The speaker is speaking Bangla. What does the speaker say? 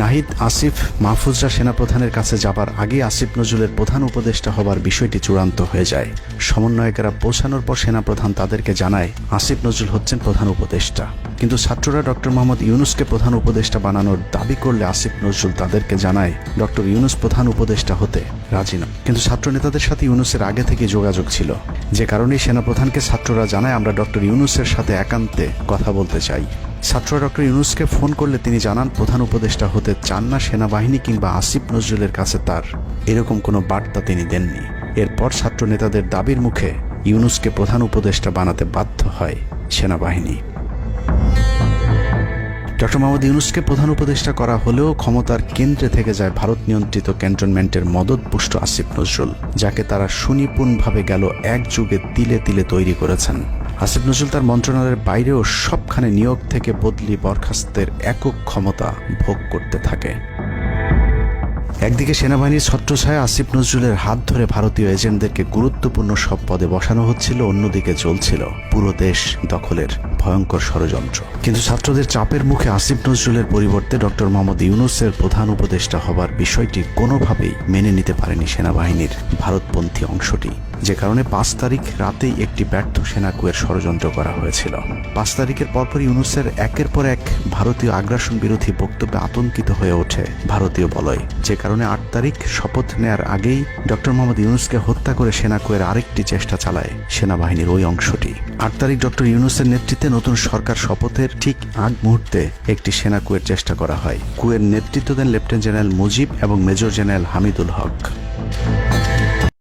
নাহিদ, আসিফ, মাহফুজরা সেনাপ্রধানের কাছে যাবার আগে আসিফ নজরুলের প্রধান উপদেষ্টা হবার বিষয়টি চূড়ান্ত হয়ে যায়। সমন্বয়কেরা পৌঁছানোর পর সেনাপ্রধান তাদেরকে জানায় আসিফ নজরুল হচ্ছেন প্রধান উপদেষ্টা। কিন্তু ছাত্ররা ডক্টর মোহাম্মদ ইউনূসকে প্রধান উপদেষ্টা বানানোর দাবি করলে আসিফ নজরুল তাদেরকে জানায় ডক্টর ইউনূস প্রধান উপদেষ্টা হতে রাজি নয়। কিন্তু ছাত্র নেতাদের সাথে ইউনূসের আগে থেকে যোগাযোগ ছিল, যে কারণেই সেনাপ্রধানকে ছাত্ররা জানায় আমরা ডক্টর ইউনূসের সাথে একান্তে কথা বলতে চাই। ছাত্ররা ডক্টর ইউনূসকে ফোন করলে তিনি জানান প্রধান উপদেষ্টা হতে চান না সেনাবাহিনী কিংবা আসিফ নজরুলের কাছে তার এরকম কোনো বার্তা তিনি দেননি। এরপর ছাত্র নেতাদের দাবির মুখে ইউনূসকে প্রধান উপদেষ্টা বানাতে বাধ্য হয় সেনাবাহিনী। ডক্টর মোহাম্মদ ইউনূসকে প্রধান উপদেষ্টা করা হলেও ক্ষমতার কেন্দ্রে থেকে যায় ভারত নিয়ন্ত্রিত ক্যান্টনমেন্টের মদতপুষ্ট আসিফ নজরুল, যাকে তারা সুনিপুণভাবে গেল এক যুগে তিলে তিলে তৈরি করেছেন। আসিফ নজরুল তার মন্ত্রণালয়ের বাইরেও সবখানে নিয়োগ থেকে বদলি বরখাস্তের একক ক্ষমতা ভোগ করতে থাকে। একদিকে সেনাবাহিনীর ছত্রছায়া আসিফ নজরুলের হাত ধরে ভারতীয় এজেন্টদেরকে গুরুত্বপূর্ণ সব পদে বসানো হচ্ছিল, অন্যদিকে চলছিল পুরো দেশ দখলের ভয়ঙ্কর ষড়যন্ত্র। কিন্তু ছাত্রদের চাপের মুখে আসিফ নজরুলের পরিবর্তে ডক্টর মোহাম্মদ ইউনূসের প্রধান উপদেষ্টা হবার বিষয়টি কোনোভাবেই মেনে নিতে পারেনি সেনাবাহিনীর ভারতপন্থী অংশটি, যে কারণে 5 তারিখ রাতেই একটি ব্যর্থ সেনা কুয়ের ষড়যন্ত্র করা হয়েছিল। 5 তারিখের পরপর ইউনূসের একের পর এক ভারতীয় আগ্রাসন বিরোধী বক্তব্যে আতঙ্কিত হয়ে ওঠে ভারতীয় বলয়, যে কারণে 8 তারিখ শপথ নেয়ার আগেই ডক্টর মোহাম্মদ ইউনূসকে হত্যা করে সেনা কুয়ের আরেকটি চেষ্টা চালায় সেনাবাহিনীর ওই অংশটি। 8 তারিখ ডক্টর ইউনূসের নেতৃত্বে নতুন সরকার শপথের ঠিক আগ মুহূর্তে একটি সেনা কুয়ের চেষ্টা করা হয়। কুয়ের নেতৃত্ব দেন লেফটেন্যান্ট জেনারেল মুজিব এবং মেজর জেনারেল হামিদুল হক।